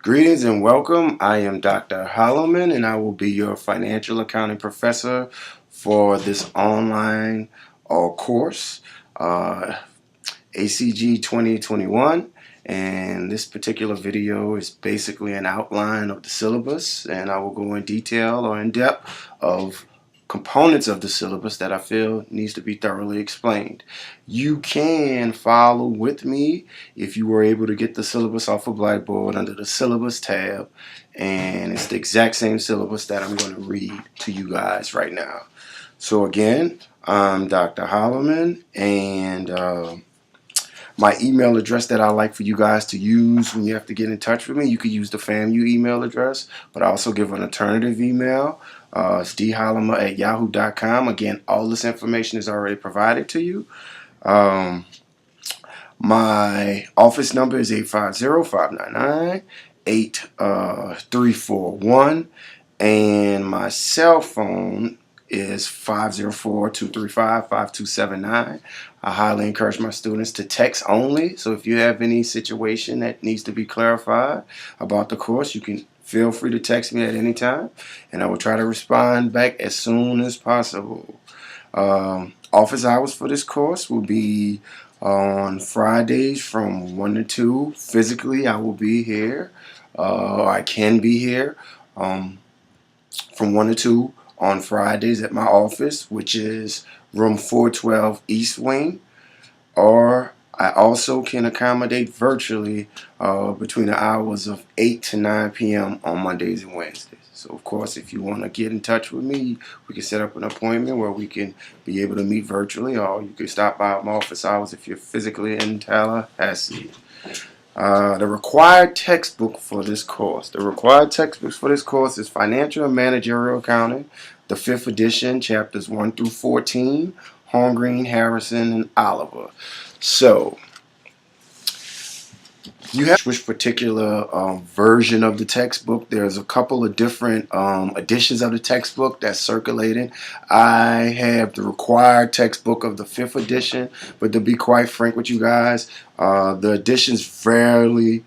Greetings and welcome. I am Dr. Holloman and I will be your financial accounting professor for this online course, ACG 2021. And this particular video is basically an outline of the syllabus, and I will go in detail or in depth of components of the syllabus that I feel needs to be thoroughly explained. You can follow with me if you were able to get the syllabus off of Blackboard under the syllabus tab, and it's the exact same syllabus that I'm going to read to you guys right now. So again, I'm Dr. Holloman, and my email address that I like for you guys to use when you have to get in touch with me, you could use the FAMU email address, but I also give an alternative email. It's dhollimer@yahoo.com. Again, all this information is already provided to you. My office number is 850-599-8341, and my cell phone is 504-235-5279. I highly encourage my students to text only, so if you have any situation that needs to be clarified about the course, you can feel free to text me at any time, and I will try to respond back as soon as possible. Office hours for this course will be on Fridays from 1 to 2. Physically, I will be here. I can be here from 1 to 2 on Fridays at my office, which is room 412 East Wing, or I also can accommodate virtually between the hours of 8 to 9 p.m. on Mondays and Wednesdays. So, of course, if you want to get in touch with me, we can set up an appointment where we can be able to meet virtually, or you can stop by my office hours if you're physically in Tallahassee. The required textbook for this course. The required textbooks for this course is Financial and Managerial Accounting, the 5th edition, chapters 1 through 14, Holmgreen, Harrison, and Oliver. So, you have which particular version of the textbook. There's a couple of different editions of the textbook that's circulating. I have the required textbook of the 5th edition, but to be quite frank with you guys, the editions rarely,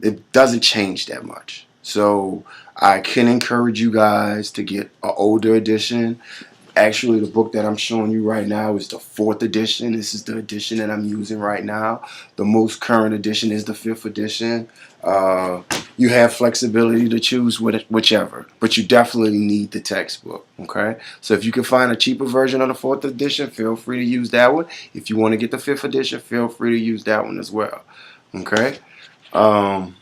it doesn't change that much. So I can encourage you guys to get an older edition. Actually, the book that I'm showing you right now is the 4th edition. This is the edition that I'm using right now. The most current edition is the 5th edition. You have flexibility to choose whichever, but you definitely need the textbook, okay? So if you can find a cheaper version of the 4th edition, feel free to use that one. If you want to get the 5th edition, feel free to use that one as well, okay? The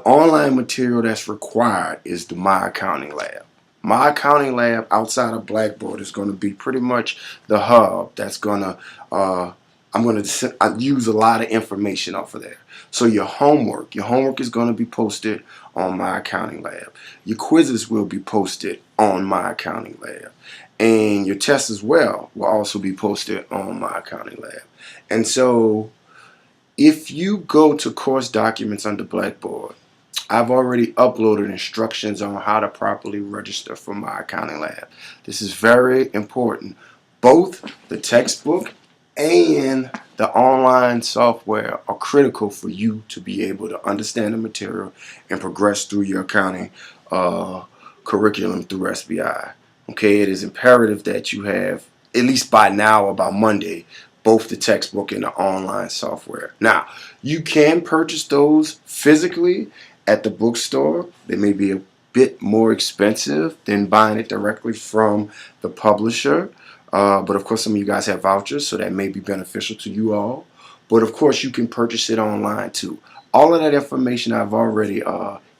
online material that's required is the My Accounting Lab. My Accounting Lab outside of Blackboard is going to be pretty much the hub that's going to, I'm going to use a lot of information off of there. So your homework is going to be posted on My Accounting Lab. Your quizzes will be posted on My Accounting Lab. And your tests as well will also be posted on My Accounting Lab. And so if you go to course documents under Blackboard, I've already uploaded instructions on how to properly register for My Accounting Lab. This is very important. Both the textbook and the online software are critical for you to be able to understand the material and progress through your accounting curriculum through SBI. Okay, it is imperative that you have, at least by now or by Monday, both the textbook and the online software. Now, you can purchase those physically at the bookstore. They may be a bit more expensive than buying it directly from the publisher. But of course, some of you guys have vouchers, so that may be beneficial to you all. But of course, you can purchase it online too. All of that information I've already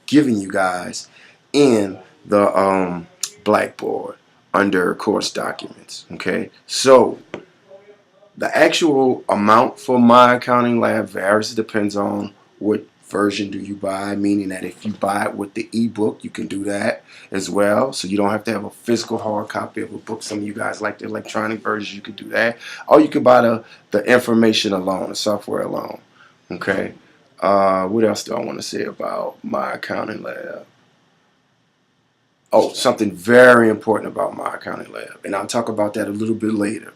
given you guys in the Blackboard under course documents. Okay, so the actual amount for My Accounting Lab varies. It depends on what version do you buy, meaning that if you buy it with the ebook, you can do that as well. So you don't have to have a physical hard copy of a book. Some of you guys like the electronic version, you can do that. Or you can buy the information alone, the software alone. Okay. What else do I want to say about My Accounting Lab? Oh, something very important about My Accounting Lab, and I'll talk about that a little bit later.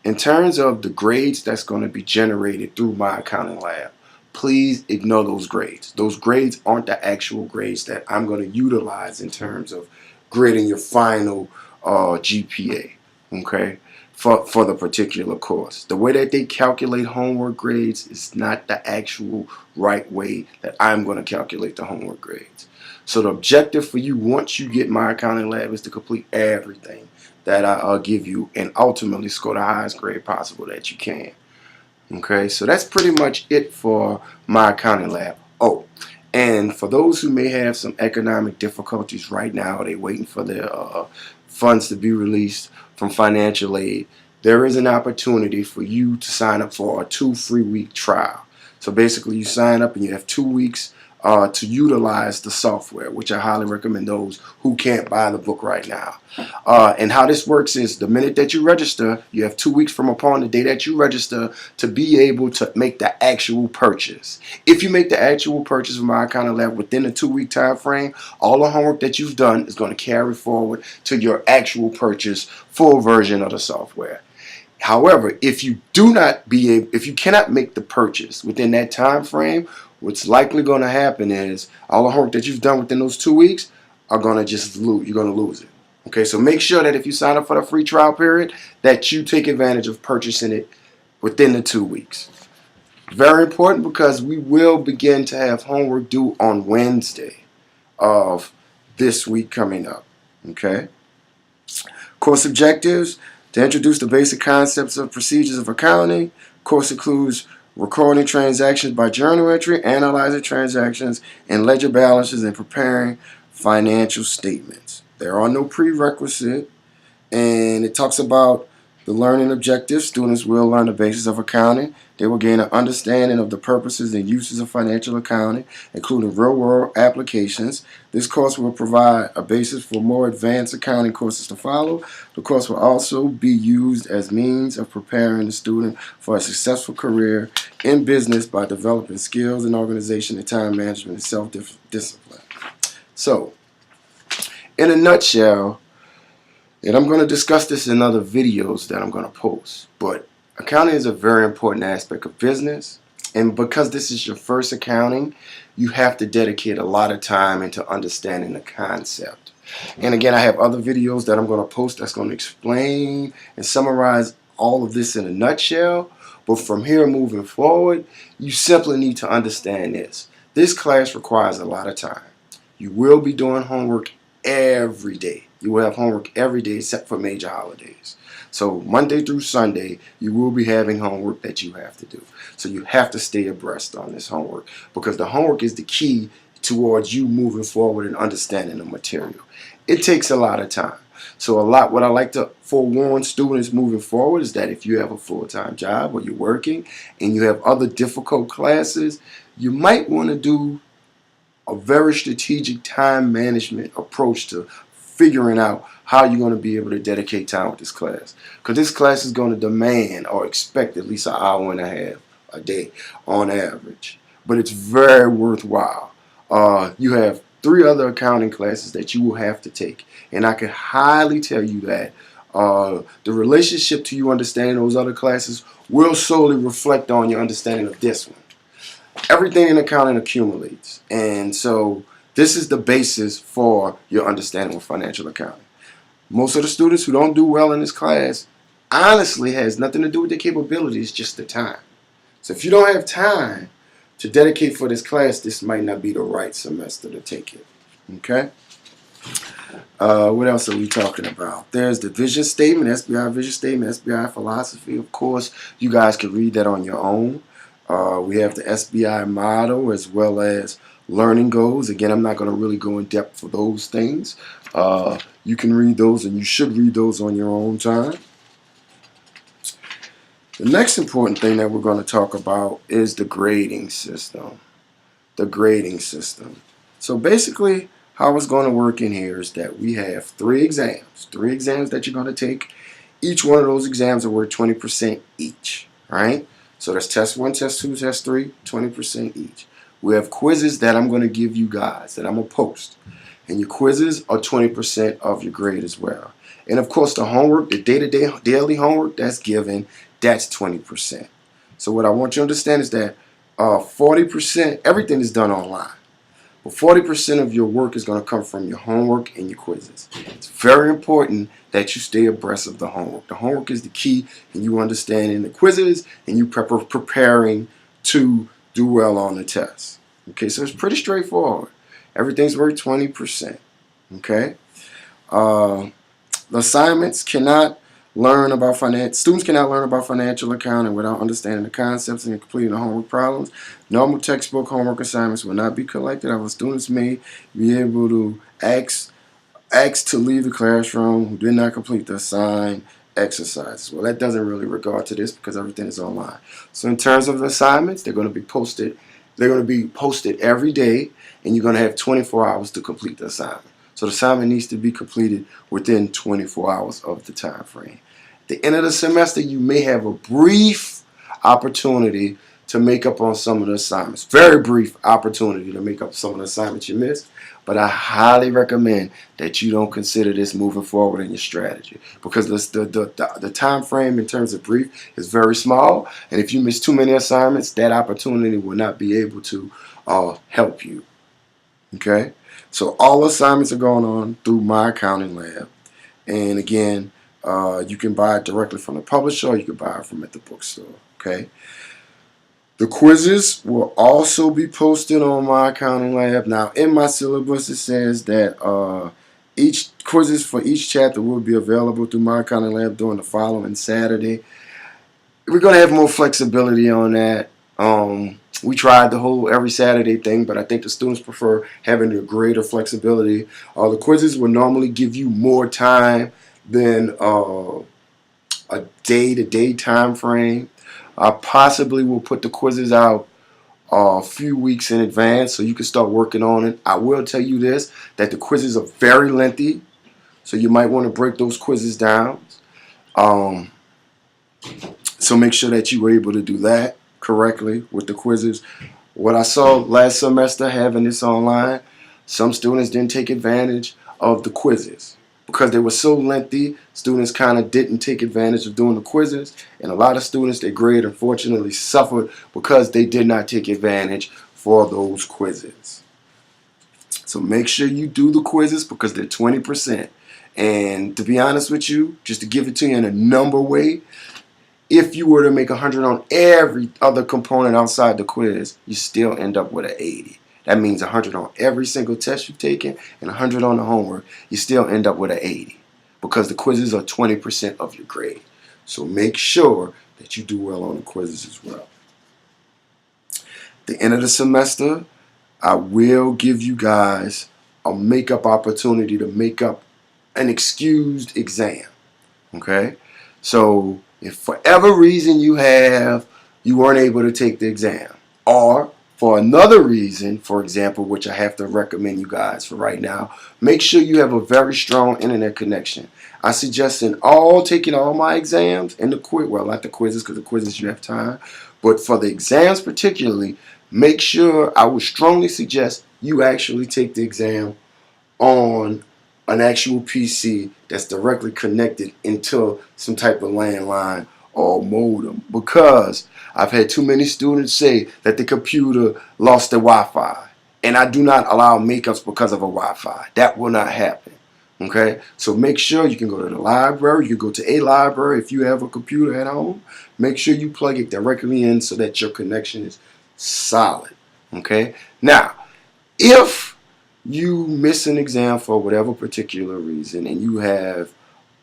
In terms of the grades that's going to be generated through My Accounting Lab, please ignore those grades. Those grades aren't the actual grades that I'm going to utilize in terms of grading your final GPA, okay, for the particular course. The way that they calculate homework grades is not the actual right way that I'm going to calculate the homework grades. So the objective for you once you get My Accounting Lab is to complete everything that I'll give you and ultimately score the highest grade possible that you can. Okay, so that's pretty much it for My Accounting Lab. Oh, and for those who may have some economic difficulties right now, they're waiting for their funds to be released from financial aid, there is an opportunity for you to sign up for a 2 free week trial. So basically you sign up and you have 2 weeks to utilize the software, which I highly recommend those who can't buy the book right now. And how this works is the minute that you register, you have 2 weeks from upon the day that you register to be able to make the actual purchase. If you make the actual purchase of My Accounting Lab within the 2 week time frame, all the homework that you've done is going to carry forward to your actual purchase full version of the software. However, if you cannot make the purchase within that time frame, what's likely going to happen is all the homework that you've done within those 2 weeks are going to just lose. You're going to lose it. Okay, so make sure that if you sign up for the free trial period, that you take advantage of purchasing it within the 2 weeks. Very important because we will begin to have homework due on Wednesday of this week coming up. Okay. Course objectives: to introduce the basic concepts of procedures of accounting. Course includes recording transactions by journal entry, analyzing transactions and ledger balances, and preparing financial statements. There are no prerequisites, and it talks about the learning objectives. Students will learn the basis of accounting. They will gain an understanding of the purposes and uses of financial accounting, including real-world applications. This course will provide a basis for more advanced accounting courses to follow. The course will also be used as means of preparing the student for a successful career in business by developing skills in organization and time management and self-discipline. So, in a nutshell, and I'm going to discuss this in other videos that I'm going to post, but accounting is a very important aspect of business, and because this is your first accounting, you have to dedicate a lot of time into understanding the concept. And again, I have other videos that I'm going to post that's going to explain and summarize all of this in a nutshell, but from here moving forward, you simply need to understand this. This class requires a lot of time. You will be doing homework every day. You will have homework every day except for major holidays. So Monday through Sunday, you will be having homework that you have to do. So you have to stay abreast on this homework because the homework is the key towards you moving forward and understanding the material. It takes a lot of time. So what I like to forewarn students moving forward is that if you have a full-time job or you're working and you have other difficult classes, you might want to do a very strategic time management approach to figuring out how you're going to be able to dedicate time with this class. Because this class is going to demand or expect at least an hour and a half a day on average. But it's very worthwhile. You have 3 other accounting classes that you will have to take. And I can highly tell you that the relationship to you understanding those other classes will solely reflect on your understanding of this one. Everything in accounting accumulates, and so this is the basis for your understanding of financial accounting. Most of the students who don't do well in this class honestly has nothing to do with their capabilities, just the time. So if you don't have time to dedicate for this class, this might not be the right semester to take it. Okay? What else are we talking about? There's the vision statement, SBI vision statement, SBI philosophy. Of course, you guys can read that on your own. We have the SBI model as well as learning goals. Again, I'm not going to really go in depth for those things. You can read those and you should read those on your own time. The next important thing that we're going to talk about is the grading system. The grading system. So basically, how it's going to work in here is that we have 3 exams. 3 exams that you're going to take. Each one of those exams are worth 20% each. Right? So that's test 1, test 2, test 3, 20% each. We have quizzes that I'm going to give you guys that I'm going to post. And your quizzes are 20% of your grade as well. And of course the homework, the day-to-day daily homework that's given, that's 20%. So what I want you to understand is that 40%, everything is done online. But 40% of your work is going to come from your homework and your quizzes. It's very important that you stay abreast of the homework. The homework is the key in you understanding the quizzes and you preparing to do well on the test. Okay, so it's pretty straightforward. Everything's worth 20%. Okay? The assignments cannot learn about students cannot learn about financial accounting without understanding the concepts and completing the homework problems. Normal textbook homework assignments will not be collected. Our students may be able to ask to leave the classroom who did not complete the assigned exercises. Well, that doesn't really regard to this because everything is online. So in terms of the assignments, they're going to be posted. They're going to be posted every day, and you're going to have 24 hours to complete the assignment. So the assignment needs to be completed within 24 hours of the time frame. At the end of the semester, you may have a brief opportunity to make up on some of the assignments. Very brief opportunity to make up some of the assignments you missed. But I highly recommend that you don't consider this moving forward in your strategy, because the time frame in terms of brief is very small. And if you miss too many assignments, that opportunity will not be able to help you. Okay? So all assignments are going on through My Accounting Lab. And again, you can buy it directly from the publisher, or you can buy it from at the bookstore. Okay? The quizzes will also be posted on My Accounting Lab. Now, in my syllabus, it says that each quizzes for each chapter will be available through My Accounting Lab during the following Saturday. We're going to have more flexibility on that. We tried the whole every Saturday thing, but I think the students prefer having a greater flexibility. The quizzes will normally give you more time than a day-to-day time frame. I possibly will put the quizzes out a few weeks in advance so you can start working on it. I will tell you this, that the quizzes are very lengthy, so you might want to break those quizzes down. So make sure that you were able to do that correctly with the quizzes. What I saw last semester having this online, some students didn't take advantage of the quizzes. Because they were so lengthy, students kind of didn't take advantage of doing the quizzes. And a lot of students, their grade unfortunately suffered because they did not take advantage for those quizzes. So make sure you do the quizzes because they're 20%. And to be honest with you, just to give it to you in a number way, if you were to make 100 on every other component outside the quiz, you still end up with an 80. That means 100 on every single test you've taken and 100 on the homework. You still end up with an 80 because the quizzes are 20% of your grade. So make sure that you do well on the quizzes as well. At the end of the semester, I will give you guys a makeup opportunity to make up an excused exam. Okay? So if for whatever reason you weren't able to take the exam, or for another reason, for example, which I have to recommend you guys for right now, make sure you have a very strong internet connection. I suggest taking all my exams and the quiz, well, not the quizzes because the quizzes you have time, but for the exams particularly, make sure, I would strongly suggest you actually take the exam on an actual PC that's directly connected into some type of landline or modem, because I've had too many students say that the computer lost their Wi-Fi, and I do not allow makeups because of a Wi-Fi. That will not happen. Okay, so make sure you can go to the library. You can go to a library if you have a computer at home. Make sure you plug it directly in so that your connection is solid. Okay, now if you miss an exam for whatever particular reason and you have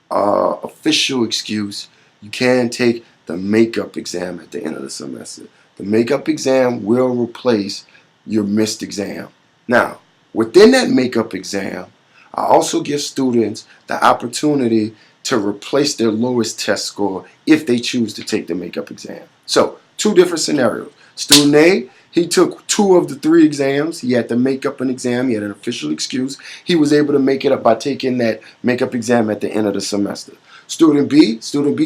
official excuse, you can take the makeup exam at the end of the semester. The makeup exam will replace your missed exam. Now, within that makeup exam, I also give students the opportunity to replace their lowest test score if they choose to take the makeup exam. So, two different scenarios. Student A, he took 2 of the 3 exams. He had to make up an exam. He had an official excuse. He was able to make it up by taking that makeup exam at the end of the semester. Student B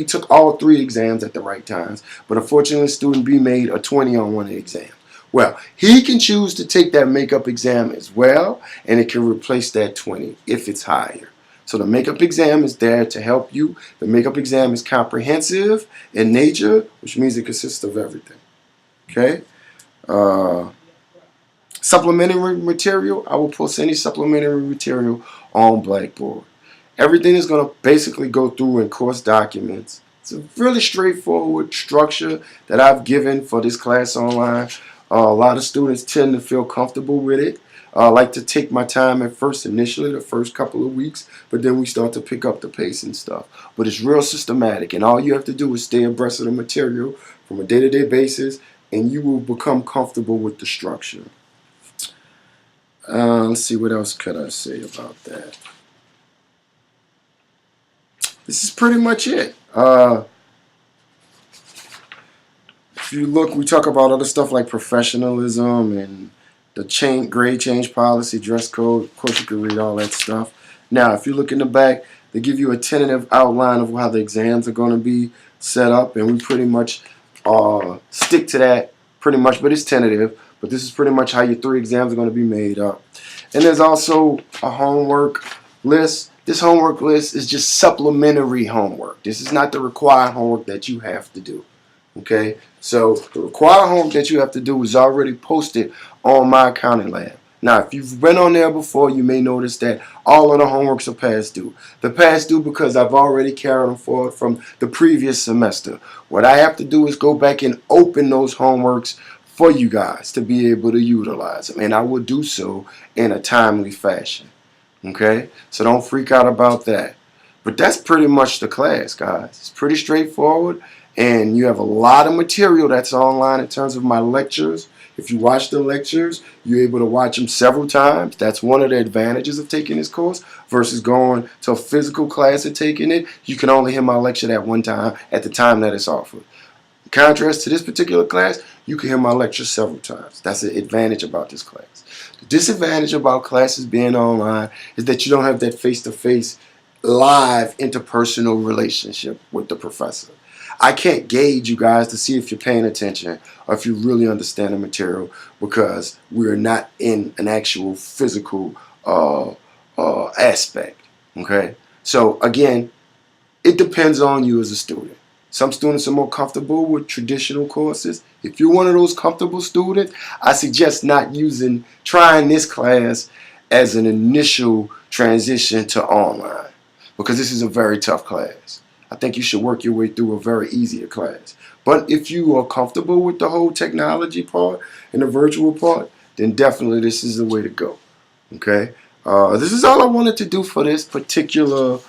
took all 3 exams at the right times, but unfortunately student B made a 20 on one of the exams. Well, he can choose to take that makeup exam as well, and it can replace that 20 if it's higher. So the makeup exam is there to help you. The makeup exam is comprehensive in nature, which means it consists of everything. Okay? supplementary material, I will post any supplementary material on Blackboard. Everything is going to basically go through in course documents. It's a really straightforward structure that I've given for this class online. A lot of students tend to feel comfortable with it. I like to take my time at first, initially, the first couple of weeks, but then we start to pick up the pace and stuff. But it's real systematic, and all you have to do is stay abreast of the material from a day-to-day basis, and you will become comfortable with the structure. Let's see, what else could I say about that? This is pretty much it. If you look, we talk about other stuff like professionalism and the grade change policy, dress code. Of course, you can read all that stuff. Now, if you look in the back, they give you a tentative outline of how the exams are going to be set up, and we pretty much stick to that pretty much, but it's tentative. But this is pretty much how your 3 exams are going to be made up. And there's also a homework list. This homework list is just supplementary homework. This is not the required homework that you have to do. Okay? So the required homework that you have to do is already posted on My Accounting Lab. Now, if you've been on there before, you may notice that all of the homeworks are past due. They're past due because I've already carried them forward from the previous semester. What I have to do is go back and open those homeworks for you guys to be able to utilize them, and I will do so in a timely fashion. Okay, so don't freak out about that. But that's pretty much the class, guys. It's pretty straightforward, and you have a lot of material that's online in terms of my lectures. If you watch the lectures, you're able to watch them several times. That's one of the advantages of taking this course versus going to a physical class and taking it. You can only hear my lecture that one time at the time that it's offered. In contrast to this particular class, you can hear my lecture several times. That's the advantage about this class. The disadvantage about classes being online is that you don't have that face-to-face, live, interpersonal relationship with the professor. I can't gauge you guys to see if you're paying attention or if you really understand the material because we're not in an actual physical aspect. Okay? So, again, it depends on you as a student. Some students are more comfortable with traditional courses. If you're one of those comfortable students, I suggest not trying this class as an initial transition to online because this is a very tough class. I think you should work your way through a very easier class. But if you are comfortable with the whole technology part and the virtual part, then definitely this is the way to go. Okay? This is all I wanted to do for this particular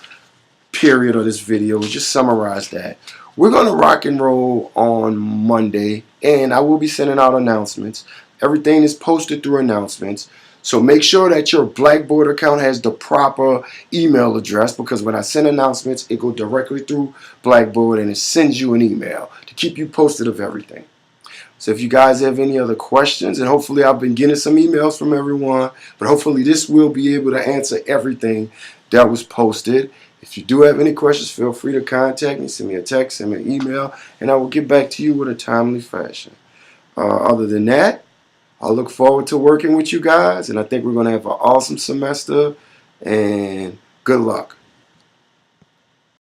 period of this video. Just summarize that. We're going to rock and roll on Monday, and I will be sending out announcements. Everything is posted through announcements. So make sure that your Blackboard account has the proper email address because when I send announcements, it goes directly through Blackboard and it sends you an email to keep you posted of everything. So if you guys have any other questions, and hopefully I've been getting some emails from everyone, but hopefully this will be able to answer everything that was posted. If you do have any questions, feel free to contact me, send me a text, send me an email, and I will get back to you with a timely fashion. Other than that, I look forward to working with you guys, and I think we're going to have an awesome semester, and good luck.